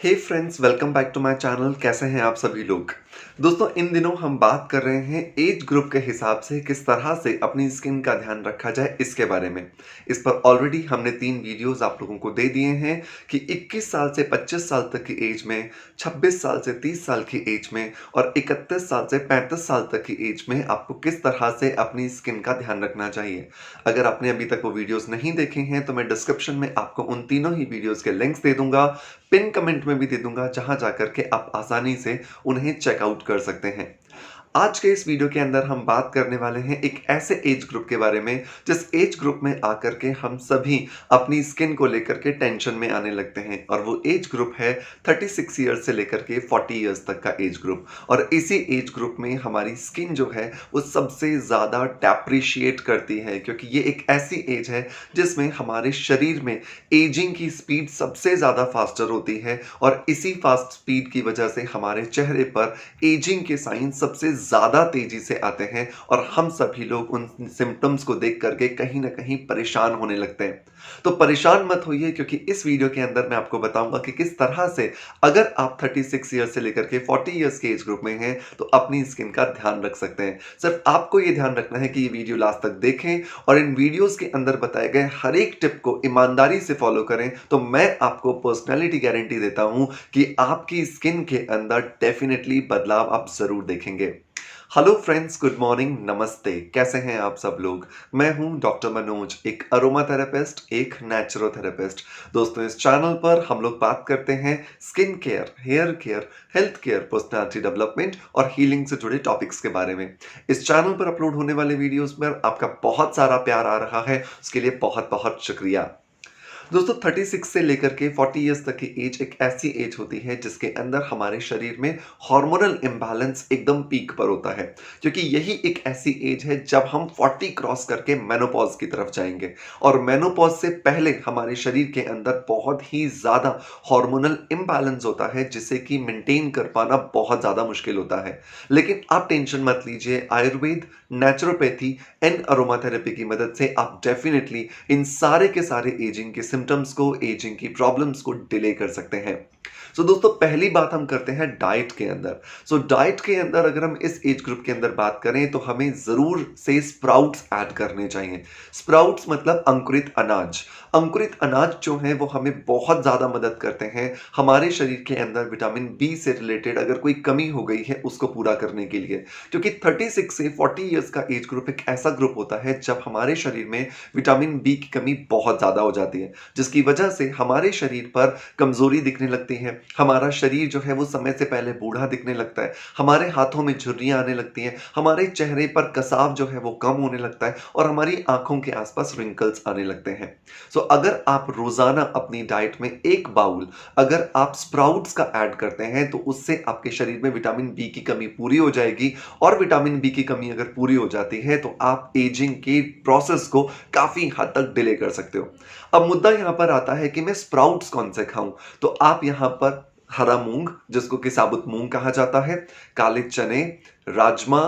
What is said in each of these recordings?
Hey friends, welcome back to my channel. कैसे हैं आप सभी लोग। दोस्तों, इन दिनों हम बात कर रहे हैं एज ग्रुप के हिसाब से किस तरह से अपनी स्किन का ध्यान रखा जाए इसके बारे में। इस पर ऑलरेडी हमने 3 वीडियोस आप लोगों को दे दिए हैं कि 21 साल से 25 साल तक की एज में, 26 साल से 30 साल की एज में और 31 साल से 35 साल तक की एज में आपको किस तरह से अपनी स्किन का ध्यान रखना चाहिए। अगर आपने अभी तक वो वीडियोस नहीं देखे हैं तो मैं डिस्क्रिप्शन में आपको उन तीनों ही वीडियोस के लिंक्स दे दूंगा, पिन कमेंट में भी दे दूंगा, जहां जाकर के आप आसानी से उन्हें चेकआउट कर सकते हैं। आज के इस वीडियो के अंदर हम बात करने वाले हैं एक ऐसे एज ग्रुप के बारे में जिस एज ग्रुप में आकर के हम सभी अपनी स्किन को लेकर के टेंशन में आने लगते हैं, और वो एज ग्रुप है 36 ईयर्स से लेकर के 40 ईयर्स तक का एज ग्रुप। और इसी एज ग्रुप में हमारी स्किन जो है वो सबसे ज़्यादा डेप्रिशिएट करती है, क्योंकि ये एक ऐसी एज है जिसमें हमारे शरीर में एजिंग की स्पीड सबसे ज़्यादा फास्टर होती है, और इसी फास्ट स्पीड की वजह से हमारे चेहरे पर एजिंग के साइन सबसे ज़्यादा तेजी से आते हैं, और हम सभी लोग उन सिम्टम्स को देख करके कहीं ना कहीं परेशान होने लगते हैं। तो परेशान मत होइए, क्योंकि इस वीडियो के अंदर मैं आपको बताऊंगा कि किस तरह से अगर आप 36 ईयर्स से लेकर के 40 ईयर्स के एज ग्रुप में हैं तो अपनी स्किन का ध्यान रख सकते हैं। सिर्फ आपको ये ध्यान रखना है कि ये वीडियो लास्ट तक देखें और इन वीडियोस के अंदर बताए गए हर एक टिप को ईमानदारी से फॉलो करें, तो मैं आपको पर्सनैलिटी गारंटी देता हूं कि आपकी स्किन के अंदर डेफिनेटली बदलाव आप जरूर देखेंगे। हेलो फ्रेंड्स, गुड मॉर्निंग, नमस्ते। कैसे हैं आप सब लोग। मैं हूं डॉक्टर मनोज, एक अरोमा थेरेपिस्ट, एक नेचुरोथेरेपिस्ट। दोस्तों, इस चैनल पर हम लोग बात करते हैं skin care, hair care, health care, personality development और हीलिंग से जुड़े टॉपिक्स के बारे में। इस चैनल पर अपलोड होने वाले वीडियोस में आपका बहुत सारा प्यार आ रहा है, उसके लिए बहुत बहुत शुक्रिया। दोस्तों, 36 से लेकर के 40 इयर्स तक की एज एक ऐसी एज होती है जिसके अंदर हमारे शरीर में हार्मोनल इम्बैलेंस एकदम पीक पर होता है, क्योंकि यही एक ऐसी एज है जब हम 40 क्रॉस करके मेनोपॉज की तरफ जाएंगे। और मेनोपॉज से पहले हमारे शरीर के अंदर बहुत ही ज़्यादा हार्मोनल इम्बैलेंस होता है, जिसे कि मेंटेन कर पाना बहुत ज़्यादा मुश्किल होता है। लेकिन आप टेंशन मत लीजिए, आयुर्वेद, नेचुरोपैथी एंड अरोमाथेरेपी की मदद से आप डेफिनेटली इन सारे के सारे एजिंग के सिम्टम्स को, एजिंग की प्रॉब्लम्स को डिले कर सकते हैं। दोस्तों, पहली बात हम करते हैं डाइट के अंदर। डाइट के अंदर अगर हम इस एज ग्रुप के अंदर बात करें तो हमें जरूर से स्प्राउट्स ऐड करने चाहिए। स्प्राउट्स मतलब अंकुरित अनाज। अंकुरित अनाज जो है वो हमें बहुत ज्यादा मदद करते हैं हमारे शरीर के अंदर विटामिन बी से रिलेटेड अगर कोई कमी हो गई है उसको पूरा करने के लिए, क्योंकि 36 से 40 इयर्स का एज ग्रुप एक ऐसा ग्रुप होता है जब हमारे शरीर में विटामिन बी की कमी बहुत ज्यादा हो जाती है, जिसकी वजह से हमारे शरीर पर कमजोरी दिखने लगती है। हमारा शरीर जो है वो समय से पहले बूढ़ा दिखने लगता है, हमारे हाथों में झुर्रियां आने लगती हैं, हमारे चेहरे पर कसाव जो है वो कम होने लगता है, और हमारी आंखों के आसपास रिंकल्स आने लगते हैं। अगर आप रोजाना अपनी डाइट में एक बाउल अगर आप स्प्राउट्स का ऐड करते हैं तो उससे आपके शरीर में विटामिन बी की कमी पूरी हो जाएगी, और विटामिन बी की कमी अगर पूरी हो जाती है तो आप एजिंग के प्रोसेस को काफी हद तक डिले कर सकते हो। अब मुद्दा यहां पर आता है कि मैं स्प्राउट्स कौन से खाऊं, तो आप यहां पर हरा मूंग, जिसको कि साबुत मूंग कहा जाता है, काले चने, राजमा,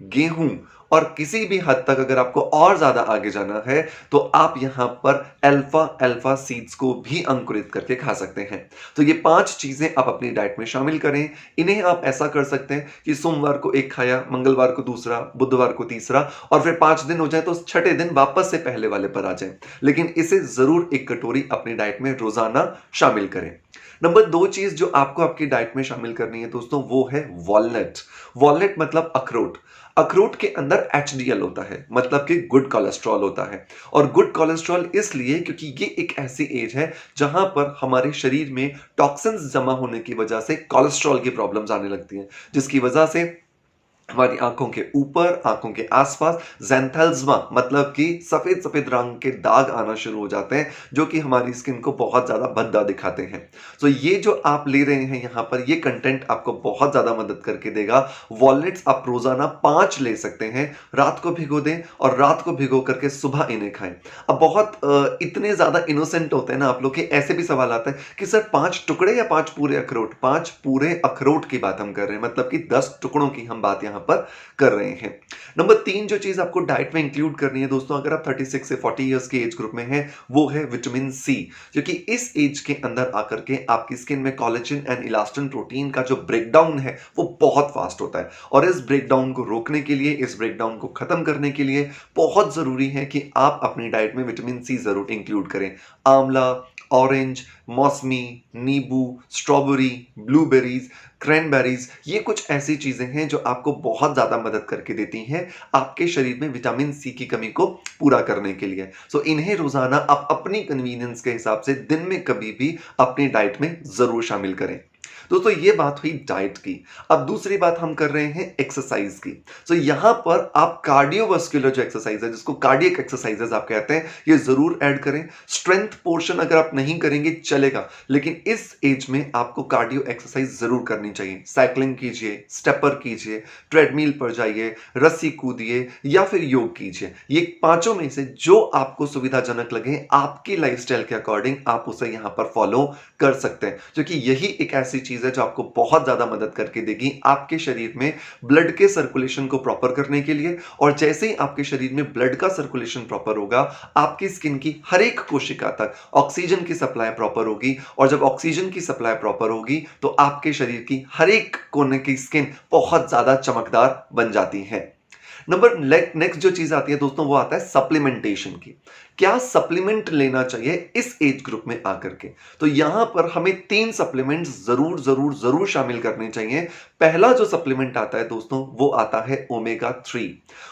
गेहूं, और किसी भी हद तक अगर आपको और ज्यादा आगे जाना है तो आप यहां पर अल्फा अल्फा सीड्स को भी अंकुरित करके खा सकते हैं। तो ये 5 चीजें आप अपनी डाइट में शामिल करें। इन्हें आप ऐसा कर सकते हैं कि सोमवार को एक खाया, मंगलवार को दूसरा, बुधवार को तीसरा, और फिर 5 दिन हो जाए तो छठे दिन वापस से पहले वाले पर आ जाए। लेकिन इसे जरूर एक कटोरी अपनी डाइट में रोजाना शामिल करें। नंबर 2 चीज जो आपको आपकी डाइट में शामिल करनी है दोस्तों, वो है वॉलनट। वॉलनट मतलब अखरोट। अखरोट के अंदर एचडीएल होता है, मतलब कि गुड कोलेस्ट्रॉल होता है। और गुड कोलेस्ट्रॉल इसलिए क्योंकि ये एक ऐसी एज है जहां पर हमारे शरीर में टॉक्सिन्स जमा होने की वजह से कोलेस्ट्रॉल की प्रॉब्लम्स आने लगती हैं, जिसकी वजह से हमारी आंखों के ऊपर, आंखों के आसपास ज़ैंथेल्मा मतलब कि सफेद सफेद रंग के दाग आना शुरू हो जाते हैं, जो कि हमारी स्किन को बहुत ज्यादा भद्दा दिखाते हैं। ये जो आप ले रहे हैं यहाँ पर, ये कंटेंट आपको बहुत ज्यादा मदद करके देगा। वॉलनट्स आप रोजाना 5 ले सकते हैं, रात को भिगो दें और रात को भिगो करके सुबह इन्हें खाएं। अब बहुत इतने ज्यादा इनोसेंट होते हैं ना आप लोग के, ऐसे भी सवाल आता है कि सर 5 टुकड़े या 5 पूरे अखरोट। 5 पूरे अखरोट की बात हम कर रहे हैं, मतलब कि 10 टुकड़ों की हम बात यहाँ यहाँ पर कर रहे हैं। नंबर 3 जो चीज़ आपको डाइट में इंक्लूड करनी है दोस्तों, अगर आप 36 से 40 इयर्स के एज ग्रुप में हैं, वो है विटामिन सी, क्योंकि इस एज के अंदर आकर के आपकी स्किन में कोलेजन एंड इलास्टिन प्रोटीन का जो ब्रेकडाउन है वो बहुत फास्ट होता है, और इस ब्रेकडाउन को रोकने के लिए, इस ब्रेकडाउन को खत्म करने के लिए बहुत जरूरी है कि आप अपनी डाइट में विटामिन सी जरूर इंक्लूड करें। आंवला, ऑरेंज, मौसमी, नींबू, स्ट्रॉबेरी, ब्लूबेरीज, क्रैनबेरीज, ये कुछ ऐसी चीजें हैं जो आपको बहुत ज्यादा मदद करके देती हैं आपके शरीर में विटामिन सी की कमी को पूरा करने के लिए। सो इन्हें रोजाना आप अपनी कन्वीनियंस के हिसाब से दिन में कभी भी अपनी डाइट में जरूर शामिल करें। दोस्तों ये बात हुई डाइट की। अब दूसरी बात हम कर रहे हैं एक्सरसाइज की। सो यहां पर आप कार्डियोवास्कुलर जो एक्सरसाइज है, जिसको कार्डियक एक्सरसाइजेस आप कहते हैं, ये जरूर ऐड करें। स्ट्रेंथ पोर्शन अगर आप नहीं करेंगे चलेगा, लेकिन इस एज में आपको कार्डियो एक्सरसाइज जरूर करनी चाहिए। साइकिलिंग कीजिए, स्टेपर कीजिए, ट्रेडमिल पर जाइए, रस्सी कूदिए या फिर योग कीजिए। ये पांचों में से जो आपको सुविधाजनक लगे, आपकी लाइफस्टाइल के अकॉर्डिंग आप उसे यहां पर फॉलो कर सकते हैं, क्योंकि यही एक ऐसी चीज है जो आपको बहुत ज्यादा मदद करके देगी आपके शरीर में ब्लड के सर्कुलेशन को प्रॉपर करने के लिए। और जैसे ही आपके शरीर में ब्लड का सर्कुलेशन प्रॉपर होगा, आपकी स्किन की हर एक कोशिका तक ऑक्सीजन की सप्लाई प्रॉपर होगी, और जब ऑक्सीजन की सप्लाई प्रॉपर होगी तो आपके शरीर की हर एक कोने की स्किन बहुत ज्यादा चमकदार बन जाती है। नंबर नेक्स्ट जो चीज आती है दोस्तों, वो आता है सप्लीमेंटेशन की। क्या सप्लीमेंट लेना चाहिए इस एज ग्रुप में आकर के? तो यहां पर हमें 3 सप्लीमेंट जरूर जरूर जरूर शामिल करने चाहिए। पहला जो सप्लीमेंट आता है दोस्तों, वो आता है ओमेगा 3।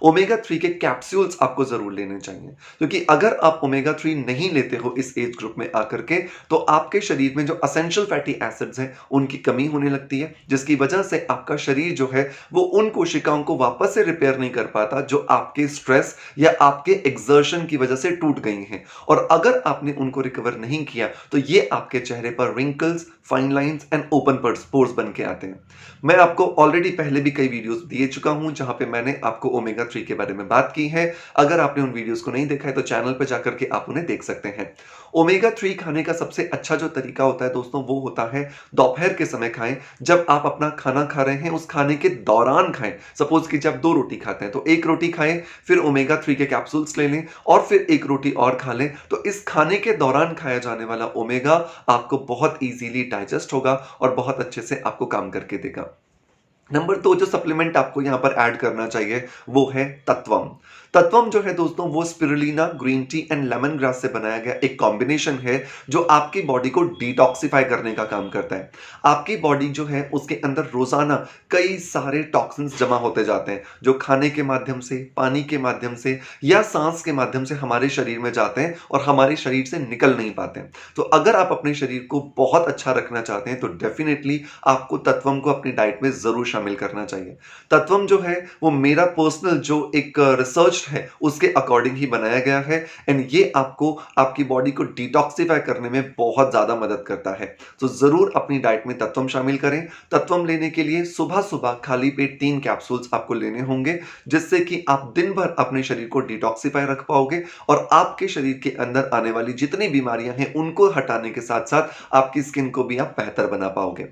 ओमेगा 3 के कैप्सूल्स आपको जरूर लेने चाहिए, क्योंकि अगर आप ओमेगा 3 नहीं लेते हो इस एज ग्रुप में आकर के, तो आपके शरीर में जो एसेंशियल फैटी एसिड्स हैं उनकी कमी होने लगती है, जिसकी वजह से आपका शरीर जो है वो उन कोशिकाओं को वापस से रिपेयर नहीं कर पाता जो आपके स्ट्रेस या आपके एक्सर्शन की वजह से टूट गई हैं। और अगर आपने उनको रिकवर नहीं किया तो ये आपके चेहरे पर wrinkles, fine lines and open pores बन के आते हैं। मैं आपको ऑलरेडी पहले भी कई वीडियोस दिए चुका हूं जहां पे मैंने आपको ओमेगा 3 के बारे में बात की है। अगर आपने उन वीडियोस को नहीं देखा है तो चैनल पर जाकर के आप उन्हें देख सकते हैं। ओमेगा 3 खाने का सबसे अच्छा जो तरीका होता है दोस्तों, वो होता है दोपहर के समय खाएं। जब आप अपना खाना खा रहे हैं, उस खाने के दौरान खाएं। सपोज कि जब 2 रोटी खाते हैं तो 1 रोटी खाएं, फिर ओमेगा 3 के कैप्सूल्स ले लें और फिर 1 रोटी और खा लें। तो इस खाने के दौरान खाया जाने वाला ओमेगा आपको बहुत इजीली डाइजेस्ट होगा और बहुत अच्छे से आपको काम करके देगा। नंबर 2 जो सप्लीमेंट आपको यहां पर ऐड करना चाहिए वो है तत्वम। तत्वम जो है दोस्तों, वो spirulina, green tea and lemon grass से बनाया गया एक कॉम्बिनेशन है जो आपकी बॉडी को डिटॉक्सिफाई करने का काम करता है। आपकी बॉडी जो है उसके अंदर रोजाना कई सारे टॉक्सिन्स जमा होते जाते हैं, जो खाने के माध्यम से, पानी के माध्यम से या सांस के माध्यम से हमारे शरीर में जाते हैं और हमारे शरीर से निकल नहीं पाते हैं। तो अगर आप अपने शरीर को बहुत अच्छा रखना चाहते हैं तो डेफिनेटली आपको तत्वम को अपनी डाइट में जरूर शामिल करना चाहिए। तत्वम जो है वो मेरा पर्सनल जो एक रिसर्च है उसके अकॉर्डिंग ही बनाया गया है, एंड ये आपको आपकी बॉडी को डिटॉक्सिफाई करने में बहुत ज्यादा मदद करता है। तो जरूर अपनी डाइट में तत्वम शामिल करें। तत्वम लेने के लिए सुबह सुबह खाली पेट 3 कैप्सूल्स आपको लेने होंगे, जिससे कि आप दिन भर अपने शरीर को डिटॉक्सिफाई रख पाओगे और आपके शरीर के अंदर आने वाली जितनी बीमारियां हैं उनको हटाने के साथ साथ आपकी स्किन को भी आप बेहतर बना पाओगे।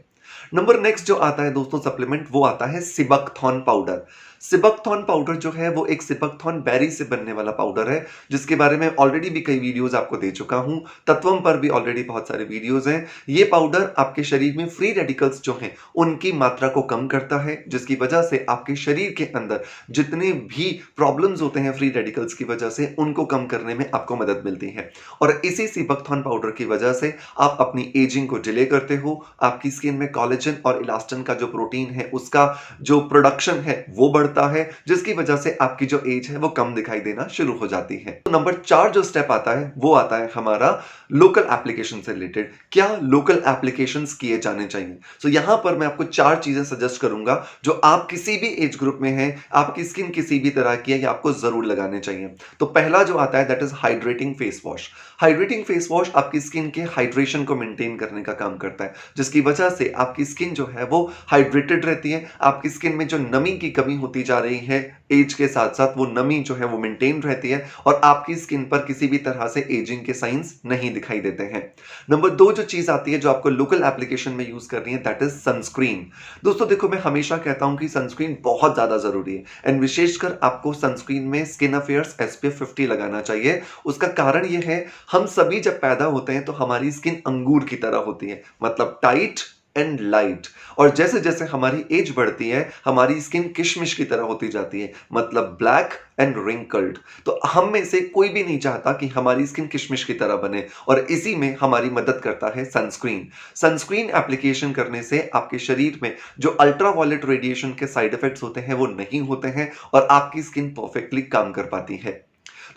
नंबर नेक्स्ट जो आता है दोस्तों सप्लीमेंट, वो आता है सिबकथॉर्न पाउडर। सिबकथॉर्न पाउडर जो है वो एक सिबकथॉर्न बेरी से बनने वाला पाउडर है, जिसके बारे में ऑलरेडी भी कई वीडियोस आपको दे चुका हूं। तत्वम पर भी ऑलरेडी बहुत सारे वीडियोस हैं। ये पाउडर आपके शरीर में फ्री रेडिकल्स जो हैं उनकी मात्रा को कम करता है, जिसकी वजह से आपके शरीर के अंदर जितने भी प्रॉब्लम्स होते हैं फ्री रेडिकल्स की वजह से, उनको कम करने में आपको मदद मिलती है। और इसी सिबकथॉर्न पाउडर की वजह से आप अपनी एजिंग को डिले करते हो। आपकी स्किन में कोलेजन और इलास्टिन का जो प्रोटीन है उसका जो प्रोडक्शन है वो बढ़ता है, जिसकी वजह से आपकी जो एज है वो कम दिखाई देना शुरू हो जाती है। तो नंबर 4 जो स्टेप आता है वो आता है हमारा लोकल एप्लीकेशन से रिलेटेड। क्या लोकल एप्लीकेशंस किए जाने चाहिए? तो यहां पर मैं आपको 4 चीजें सजेस्ट करूंगा जो आप किसी भी एज ग्रुप में हैं, आपकी स्किन किसी भी तरह की है, या आपको जरूर लगाने चाहिए। तो पहला जो आता है that is hydrating face wash. Hydrating face wash आपकी स्किन के हाइड्रेशन को मेंटेन करने का काम करता है, जिसकी वजह से आपकी स्किन जो है वो हाइड्रेटेड रहती है। आपकी स्किन में जो नमी की कमी होती होती जा रही है, एज के साथ-साथ वो नमी जो है वो मेंटेन रहती है और आपकी स्किन पर किसी भी तरह से एजिंग के साइंस नहीं दिखाई देते हैं। नंबर 2 जो चीज़ आती है जो आपको लोकल एप्लीकेशन में यूज़ करनी है दैट इज़ सनस्क्रीन। दोस्तों देखो मैं हमेशा कहता हूँ कि सनस्क्रीन बहुत ज़्यादा ज़रूरी है एंड विशेषकर आपको सनस्क्रीन में स्किन अफेयर्स एसपीएफ 50 लगाना चाहिए। उसका कारण ये है हम सभी जब पैदा होते हैं तो हमारी स्किन अंगूर की तरह होती है, मतलब टाइट एंड लाइट, और जैसे-जैसे हमारी एज बढ़ती है, हमारी स्किन किशमिश की तरह होती जाती है, मतलब ब्लैक एंड रिंकल्ड। तो हम में से कोई भी नहीं चाहता कि हमारी स्किन किशमिश की तरह बने और इसी में हमारी मदद करता है सनस्क्रीन। सनस्क्रीन एप्लीकेशन करने से आपके शरीर में जो अल्ट्रावायलेट रेडिएशन के साइड इफेक्ट्स होते हैं वो नहीं होते हैं और आपकी स्किन परफेक्टली काम कर पाती है।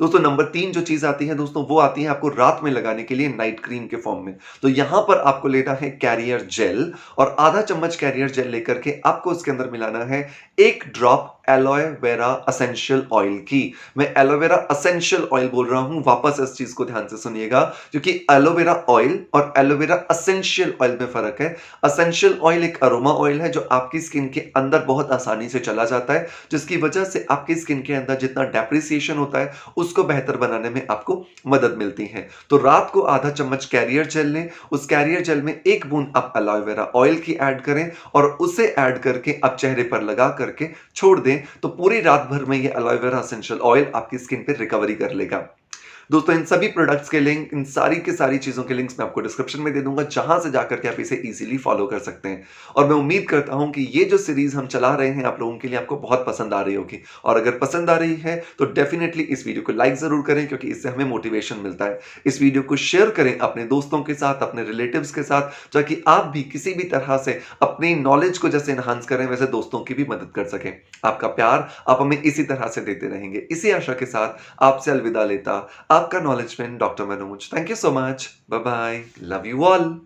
दोस्तों नंबर 3 जो चीज़ आती है दोस्तों वो आती है आपको रात में लगाने के लिए नाइट क्रीम के फॉर्म में। तो यहाँ पर आपको लेना है कैरियर जेल और आधा चम्मच कैरियर जेल लेकर के आपको उसके अंदर मिलाना है 1 drop alloy vera essential oil की। मैं एलोवेरा एसेंशियल ऑयल बोल रहा हूँ, वापस इस चीज़ को ध्यान से सुनिएगा क्योंकि एलोवेरा ऑयल और एलोवेरा एसेंशियल ऑयल में फ़र्क है। एसेंशियल ऑयल एक अरोमा ऑयल है जो आपकी स्किन के अंदर बहुत आसानी से चला जाता है, जिसकी वजह से आपकी स्किन के अंदर जितना डेप्रिसिएशन होता है उसको बेहतर बनाने में आपको मदद मिलती है। तो रात को आधा चम्मच कैरियर जेल लें, उस कैरियर जेल में 1 बूंद आप एलोवेरा ऑयल की ऐड करें और उसे ऐड करके आप चेहरे पर लगा करके छोड़ दें, तो पूरी रात भर में ये एलोवेरा एसेंशियल ऑयल आपकी स्किन पे रिकवरी कर लेगा। दोस्तों इन सभी प्रोडक्ट्स के लिंक, इन सारी की सारी चीज़ों के लिंक्स मैं आपको डिस्क्रिप्शन में दे दूँगा, जहाँ से जाकर के आप इसे ईज़िली फ़ॉलो कर सकते हैं। और मैं उम्मीद करता हूँ कि ये जो सीरीज़ हम चला रहे हैं आप लोगों के लिए आपको बहुत पसंद आ रही होगी और अगर पसंद आ रही है तो डेफ़िनेटली इस वीडियो को लाइक ज़रूर करें क्योंकि इससे हमें मोटिवेशन मिलता है। इस वीडियो को शेयर करें अपने दोस्तों के साथ, अपने रिलेटिव्स के साथ, ताकि आप भी किसी भी तरह से अपनी नॉलेज को जैसे एनहांस करें वैसे दोस्तों की भी मदद कर सकें। आपका प्यार आप हमें इसी तरह से देते रहेंगे। इसी आशा के साथ आपसे अलविदा लेता आपका knowledge friend doctor Manoj. Thank you so much. Bye bye. Love you all.